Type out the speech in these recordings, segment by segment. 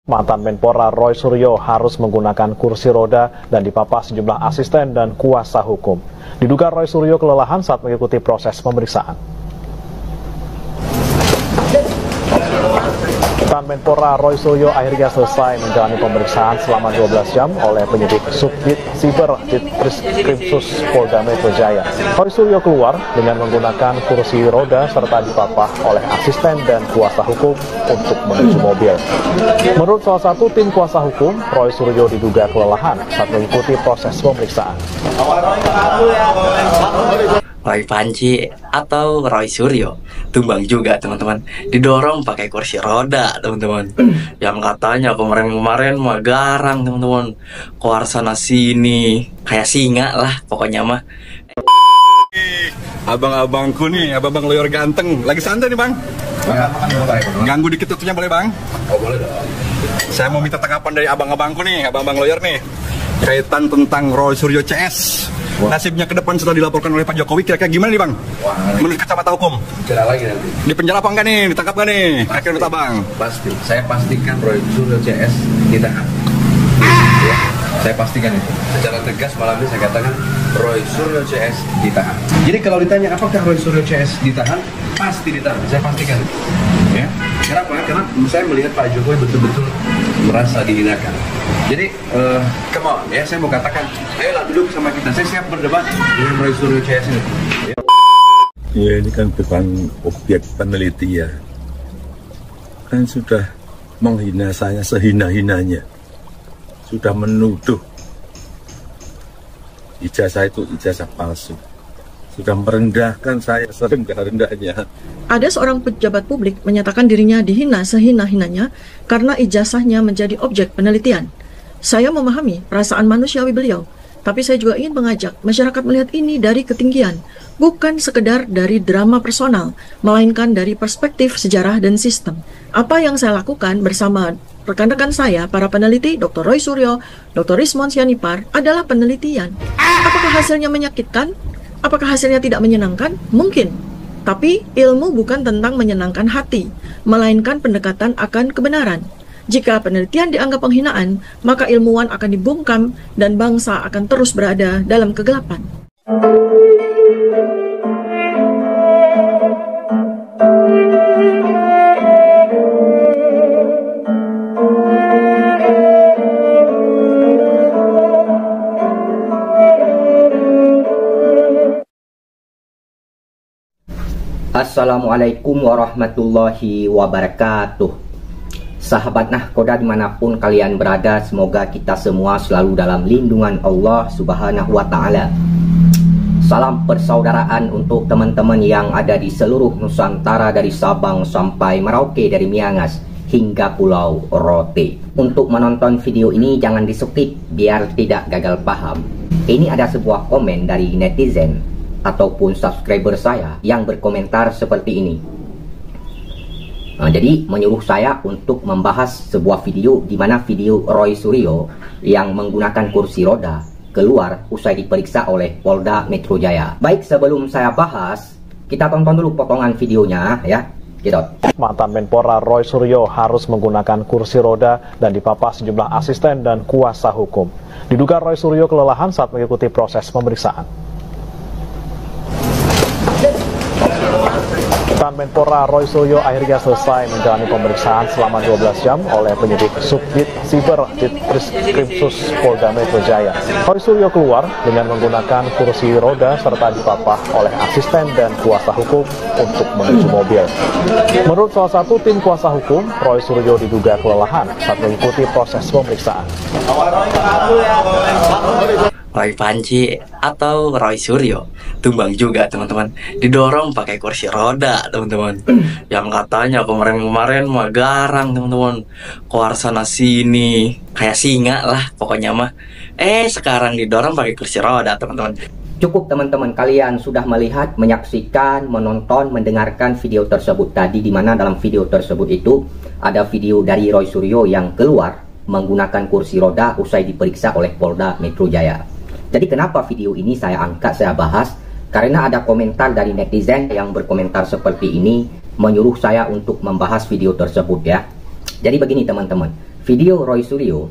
Mantan Menpora Roy Suryo harus menggunakan kursi roda dan dipapah sejumlah asisten dan kuasa hukum. Diduga Roy Suryo kelelahan saat mengikuti proses pemeriksaan. Mantan Menpora Roy Suryo akhirnya selesai menjalani pemeriksaan selama 12 jam oleh penyidik Subdit Siber Ditreskrimsus Polda Metro Jaya. Roy Suryo keluar dengan menggunakan kursi roda serta dipapah oleh asisten dan kuasa hukum untuk menuju mobil. Menurut salah satu tim kuasa hukum, Roy Suryo diduga kelelahan saat mengikuti proses pemeriksaan. Roy Panji atau Roy Suryo tumbang juga teman-teman, didorong pakai kursi roda teman-teman. Yang katanya kemarin-kemarin mah garang teman-teman, keluar sana sini kayak singa lah pokoknya mah. Abang-abangku nih, abang-abang lawyer ganteng, lagi santai nih bang. Ganggu dikit tutunya boleh bang? Oh boleh dong. Saya mau minta tanggapan dari abang-abangku nih, abang-abang lawyer nih, kaitan tentang Roy Suryo CS. Nasibnya ke depan setelah dilaporkan oleh Pak Jokowi, kira-kira gimana nih bang? Wah, menurut kacamata hukum? Kira lagi nanti. Di penjara apa enggak nih? Ditangkap enggak nih? Akhirnya menurut abang? Pasti. Saya pastikan Roy Suryo CS ditahan. Ya, saya pastikan itu. Secara tegas malam ini saya katakan Roy Suryo CS ditahan. Jadi kalau ditanya apakah Roy Suryo CS ditahan, pasti ditahan. Saya pastikan itu. Ya. Kenapa? Karena saya melihat Pak Jokowi betul-betul merasa dihinakan. Jadi, come on, ya saya mau katakan, ayolah duduk sama kita. Saya siap berdebat dengan Roy Suryo CS ini. Ya ini kan bukan objek penelitian, kan sudah menghina saya sehina-hinanya, sudah menuduh ijazah itu ijazah palsu, sudah merendahkan saya serendah-rendahnya. Ada seorang pejabat publik menyatakan dirinya dihina sehina-hinanya karena ijazahnya menjadi objek penelitian. Saya memahami perasaan manusiawi beliau, tapi saya juga ingin mengajak masyarakat melihat ini dari ketinggian, bukan sekedar dari drama personal, melainkan dari perspektif sejarah dan sistem. Apa yang saya lakukan bersama rekan-rekan saya, para peneliti, Dr. Roy Suryo, Dr. Rismon Sianipar, adalah penelitian. Apakah hasilnya menyakitkan? Apakah hasilnya tidak menyenangkan? Mungkin. Tapi ilmu bukan tentang menyenangkan hati, melainkan pendekatan akan kebenaran. Jika penelitian dianggap penghinaan, maka ilmuwan akan dibungkam dan bangsa akan terus berada dalam kegelapan. Assalamualaikum warahmatullahi wabarakatuh. Sahabat Nahkoda dimanapun kalian berada, semoga kita semua selalu dalam lindungan Allah Subhanahu wa Ta'ala. Salam persaudaraan untuk teman-teman yang ada di seluruh Nusantara, dari Sabang sampai Merauke, dari Miangas hingga Pulau Rote. Untuk menonton video ini jangan di-skip biar tidak gagal paham. Ini ada sebuah komen dari netizen ataupun subscriber saya yang berkomentar seperti ini. Jadi menyuruh saya untuk membahas sebuah video di mana video Roy Suryo yang menggunakan kursi roda keluar usai diperiksa oleh Polda Metro Jaya. Baik, sebelum saya bahas, kita tonton dulu potongan videonya ya. Gitu. Mantan Menpora Roy Suryo harus menggunakan kursi roda dan dipapah sejumlah asisten dan kuasa hukum. Diduga Roy Suryo kelelahan saat mengikuti proses pemeriksaan. Mantan Menpora Roy Suryo akhirnya selesai menjalani pemeriksaan selama 12 jam oleh penyidik Subdit Siber Ditreskrimsus Polda Metro Jaya. Roy Suryo keluar dengan menggunakan kursi roda serta dipapah oleh asisten dan kuasa hukum untuk menuju mobil. Menurut salah satu tim kuasa hukum, Roy Suryo diduga kelelahan saat mengikuti proses pemeriksaan. Roy Panji atau Roy Suryo tumbang juga teman-teman, didorong pakai kursi roda teman-teman. Yang katanya kemarin-kemarin mah garang teman-teman, keluar sana sini kayak singa lah pokoknya mah. Sekarang didorong pakai kursi roda teman-teman. Cukup teman-teman, kalian sudah melihat, menyaksikan, menonton, mendengarkan video tersebut tadi, di mana dalam video tersebut itu ada video dari Roy Suryo yang keluar menggunakan kursi roda usai diperiksa oleh Polda Metro Jaya. Jadi kenapa video ini saya angkat, saya bahas? Karena ada komentar dari netizen yang berkomentar seperti ini, menyuruh saya untuk membahas video tersebut ya. Jadi begini teman-teman, video Roy Suryo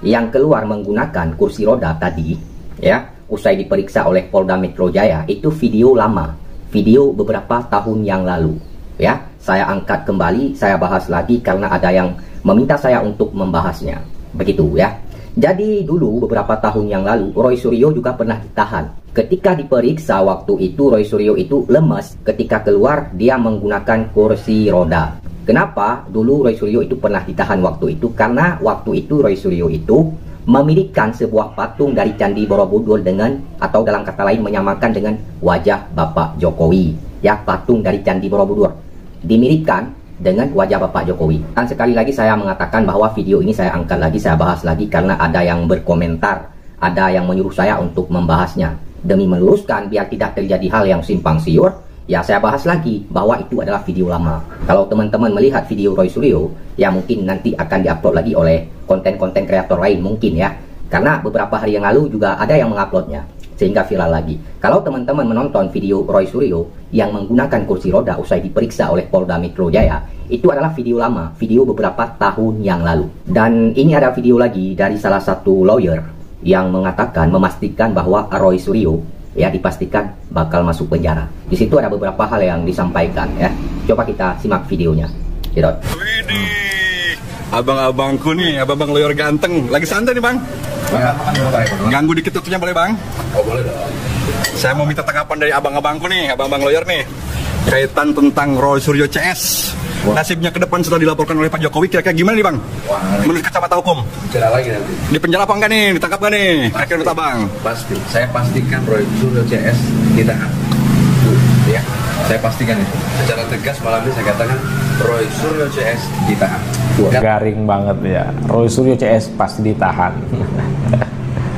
yang keluar menggunakan kursi roda tadi, ya, usai diperiksa oleh Polda Metro Jaya, itu video lama, video beberapa tahun yang lalu, ya. Saya angkat kembali, saya bahas lagi karena ada yang meminta saya untuk membahasnya, begitu ya. Jadi dulu beberapa tahun yang lalu Roy Suryo juga pernah ditahan. Ketika diperiksa waktu itu Roy Suryo itu lemas, ketika keluar dia menggunakan kursi roda. Kenapa dulu Roy Suryo itu pernah ditahan waktu itu? Karena waktu itu Roy Suryo itu memirikan sebuah patung dari Candi Borobudur dengan, atau dalam kata lain menyamakan dengan wajah Bapak Jokowi, ya, patung dari Candi Borobudur dimiripkan dengan wajah Bapak Jokowi. Dan sekali lagi saya mengatakan bahwa video ini saya angkat lagi, saya bahas lagi karena ada yang berkomentar, ada yang menyuruh saya untuk membahasnya. Demi meluruskan biar tidak terjadi hal yang simpang siur, ya saya bahas lagi bahwa itu adalah video lama. Kalau teman-teman melihat video Roy Suryo, ya mungkin nanti akan diupload lagi oleh konten-konten kreator lain mungkin ya. Karena beberapa hari yang lalu juga ada yang menguploadnya, sehingga viral lagi. Kalau teman-teman menonton video Roy Suryo yang menggunakan kursi roda usai diperiksa oleh Polda Metro Jaya, itu adalah video lama, video beberapa tahun yang lalu. Dan ini ada video lagi dari salah satu lawyer yang mengatakan, memastikan bahwa Roy Suryo ya dipastikan bakal masuk penjara. Di situ ada beberapa hal yang disampaikan ya. Coba kita simak videonya. Gitu. Widih, abang-abangku nih, abang-abang lawyer ganteng. Lagi santai nih bang. Ganggu dikit waktunya boleh bang? Oh boleh dong. Saya mau minta tanggapan dari abang-abangku nih, abang-abang lawyer nih, kaitan tentang Roy Suryo CS. Nasibnya ke depan setelah dilaporkan oleh Pak Jokowi, kira-kira gimana nih bang? Wah, menurut kacamata hukum, bicara lagi nanti. di penjara apa enggak nih? Ditangkap enggak nih? Kira-kira menurut abang? Pasti. Saya pastikan Roy Suryo CS ditahan. Ya, saya pastikan itu. Secara tegas malam ini saya katakan Roy Suryo CS ditahan. Garing banget ya. Roy Suryo CS pasti ditahan.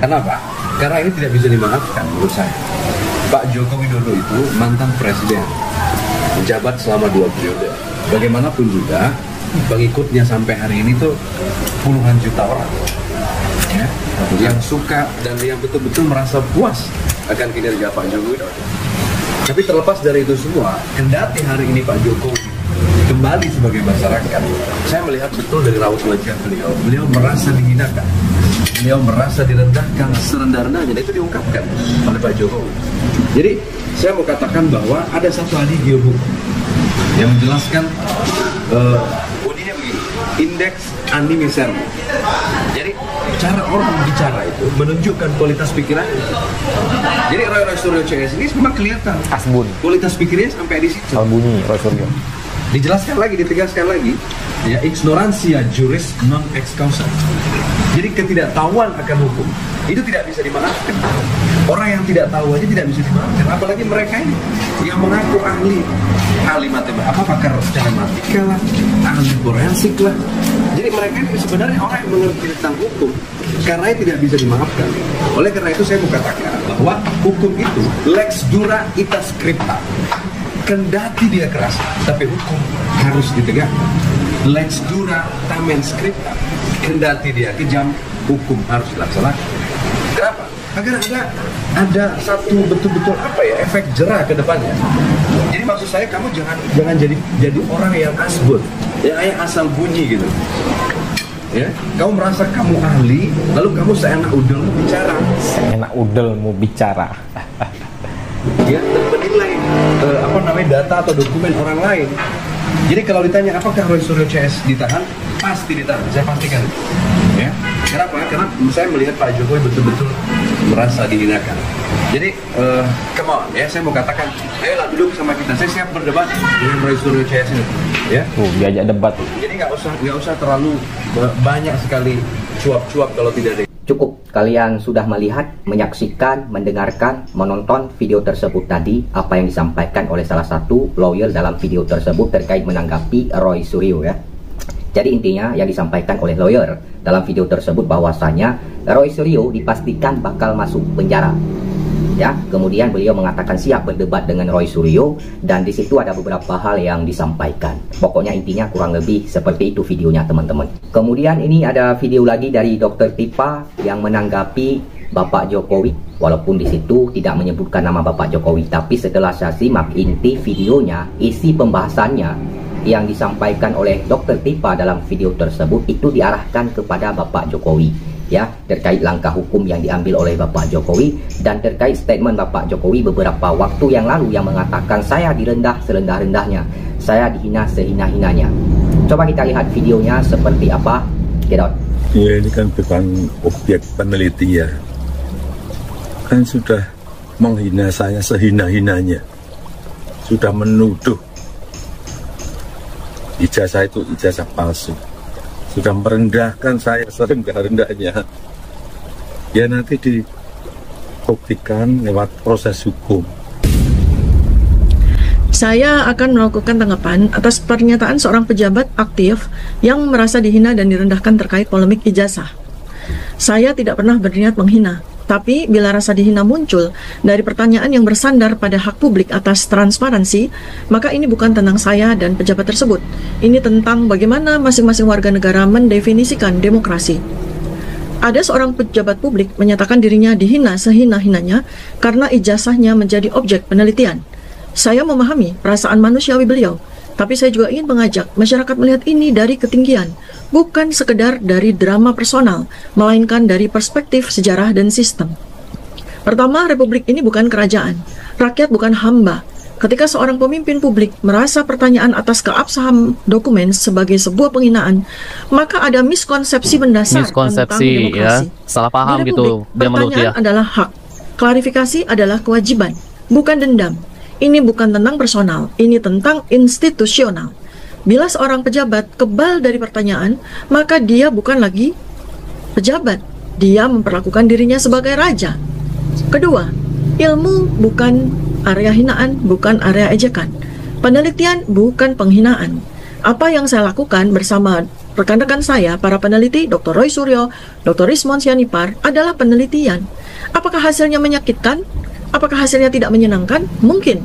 Kenapa? Karena ini tidak bisa dimaafkan menurut saya. Pak Joko Widodo itu mantan presiden, menjabat selama 2 periode. Bagaimanapun juga pengikutnya sampai hari ini tuh puluhan juta orang, ya, yang suka dan yang betul-betul merasa puas akan kinerja Pak Joko Widodo. Tapi terlepas dari itu semua, kendati hari ini Pak Jokowi kembali sebagai masyarakat, saya melihat betul dari raut wajah beliau, beliau merasa dihinakan, beliau merasa direndahkan serendah-rendahnya, dan itu diungkapkan oleh Pak Jokowi. Jadi saya mau katakan bahwa ada satu ahli geohukum yang menjelaskan bunyinya begini, indeks animesermo. Jadi cara orang bicara itu menunjukkan kualitas pikirannya. Jadi Roy Suryo CS ini memang kelihatan Asbun. kualitas pikirnya sampai di situ. Albunyi Roy Suryo. Dijelaskan lagi, ditegaskan lagi, ya, ignorantia juris non ex causa. Jadi ketidaktahuan akan hukum itu tidak bisa dimaafkan. Orang yang tidak tahu aja tidak bisa dimaafkan, apalagi mereka ini yang mengaku ahli matematika, pakar matematika lah, ahli forensik lah. Jadi mereka ini sebenarnya orang yang mengerti tentang hukum, karena itu tidak bisa dimaafkan. Oleh karena itu saya mau katakan bahwa hukum itu lex dura ita scripta. Kendati dia keras, tapi hukum harus ditegakkan. Lex dura tamen scripta. Kendati dia kejam, hukum harus dilaksanakan. Kenapa? Agar ada satu betul-betul efek jerah ke depannya. Jadi maksud saya, kamu jangan jadi orang yang asbun, yang asal bunyi gitu. Ya, kamu merasa kamu ahli, lalu kamu seenak udelmu bicara. Seenak udelmu bicara. Ya, menilai data atau dokumen orang lain. Jadi kalau ditanya apakah Roy Suryo CS ditahan, pasti ditahan. Saya pastikan. Ya. Kenapa? Karena saya melihat Pak Jokowi betul-betul merasa dihinakan. Jadi, come on, ya, saya mau katakan, ayolah duduk sama kita. Saya siap berdebat dengan Roy Suryo CS ini. Ya. Diajak debat. Jadi nggak usah terlalu banyak sekali cuap-cuap kalau tidak ada. Cukup kalian sudah melihat, menyaksikan, mendengarkan, menonton video tersebut tadi, apa yang disampaikan oleh salah satu lawyer dalam video tersebut terkait menanggapi Roy Suryo ya. Jadi intinya yang disampaikan oleh lawyer dalam video tersebut bahwasanya Roy Suryo dipastikan bakal masuk penjara. Ya, kemudian beliau mengatakan siap berdebat dengan Roy Suryo, dan di situ ada beberapa hal yang disampaikan. Pokoknya intinya kurang lebih seperti itu videonya teman-teman. Kemudian ini ada video lagi dari Dr. Tipa yang menanggapi Bapak Jokowi, walaupun di situ tidak menyebutkan nama Bapak Jokowi, tapi setelah saya simak inti videonya, isi pembahasannya, yang disampaikan oleh Dr. Tipa dalam video tersebut itu diarahkan kepada Bapak Jokowi, ya, terkait langkah hukum yang diambil oleh Bapak Jokowi dan terkait statement Bapak Jokowi beberapa waktu yang lalu yang mengatakan saya direndah serendah-rendahnya, saya dihina sehina-hinanya. Coba kita lihat videonya seperti apa. Gedot. Ya, ini kan bukan objek penelitian, kan sudah menghina saya sehina-hinanya, sudah menuduh ijazah itu ijazah palsu, sudah merendahkan saya serendah-rendahnya. Ya nanti dibuktikan lewat proses hukum. Saya akan melakukan tanggapan atas pernyataan seorang pejabat aktif yang merasa dihina dan direndahkan terkait polemik ijazah. Saya tidak pernah berniat menghina, tapi bila rasa dihina muncul dari pertanyaan yang bersandar pada hak publik atas transparansi, maka ini bukan tentang saya dan pejabat tersebut. Ini tentang bagaimana masing-masing warga negara mendefinisikan demokrasi. Ada seorang pejabat publik menyatakan dirinya dihina sehina-hinanya karena ijazahnya menjadi objek penelitian. Saya memahami perasaan manusiawi beliau, tapi saya juga ingin mengajak masyarakat melihat ini dari ketinggian, bukan sekedar dari drama personal, melainkan dari perspektif sejarah dan sistem. Pertama, republik ini bukan kerajaan, rakyat bukan hamba. Ketika seorang pemimpin publik merasa pertanyaan atas keabsahan dokumen sebagai sebuah penghinaan, maka ada miskonsepsi mendasar tentang demokrasi. Ya, salah paham di gitu. Pertanyaan adalah hak, klarifikasi adalah kewajiban, bukan dendam. Ini bukan tentang personal, ini tentang institusional. Bila seorang pejabat kebal dari pertanyaan, maka dia bukan lagi pejabat. Dia memperlakukan dirinya sebagai raja. Kedua, ilmu bukan area hinaan, bukan area ejekan. Penelitian bukan penghinaan. Apa yang saya lakukan bersama rekan-rekan saya, para peneliti, Dr. Roy Suryo, Dr. Rismon Sianipar, adalah penelitian. Apakah hasilnya menyakitkan? Apakah hasilnya tidak menyenangkan? Mungkin.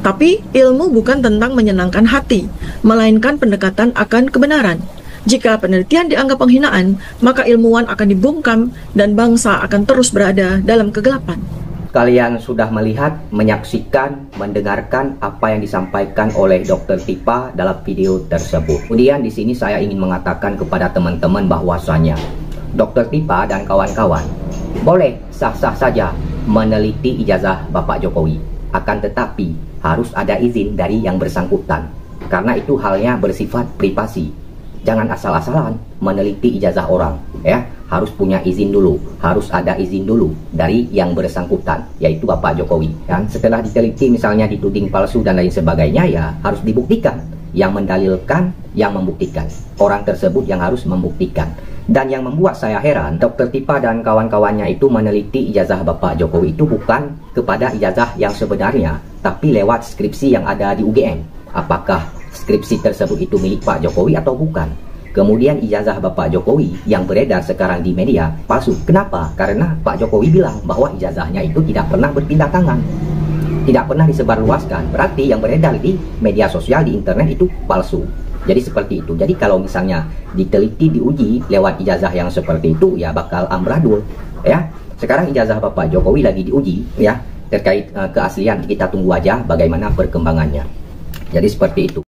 Tapi ilmu bukan tentang menyenangkan hati, melainkan pendekatan akan kebenaran. Jika penelitian dianggap penghinaan, maka ilmuwan akan dibungkam dan bangsa akan terus berada dalam kegelapan. Kalian sudah melihat, menyaksikan, mendengarkan apa yang disampaikan oleh Dr. Tipa dalam video tersebut. Kemudian di sini saya ingin mengatakan kepada teman-teman bahwasanya Dr. Tipa dan kawan-kawan boleh sah-sah saja meneliti ijazah Bapak Jokowi, akan tetapi harus ada izin dari yang bersangkutan, karena itu halnya bersifat privasi. Jangan asal-asalan meneliti ijazah orang, ya, harus punya izin dulu, harus ada izin dulu dari yang bersangkutan, yaitu Bapak Jokowi. Dan setelah diteliti misalnya dituding palsu dan lain sebagainya, ya harus dibuktikan. Yang mendalilkan, yang membuktikan, orang tersebut yang harus membuktikan. Dan yang membuat saya heran, Dr. Tipa dan kawan-kawannya itu meneliti ijazah Bapak Jokowi itu bukan kepada ijazah yang sebenarnya, tapi lewat skripsi yang ada di UGM. Apakah skripsi tersebut itu milik Pak Jokowi atau bukan? Kemudian ijazah Bapak Jokowi yang beredar sekarang di media palsu. Kenapa? Karena Pak Jokowi bilang bahwa ijazahnya itu tidak pernah berpindah tangan, tidak pernah disebarluaskan. Berarti yang beredar di media sosial, di internet itu palsu. Jadi seperti itu. Jadi kalau misalnya diteliti, diuji lewat ijazah yang seperti itu, ya bakal amburadul, ya. Sekarang ijazah Bapak Jokowi lagi diuji, ya, terkait keaslian. Kita tunggu aja bagaimana perkembangannya. Jadi seperti itu.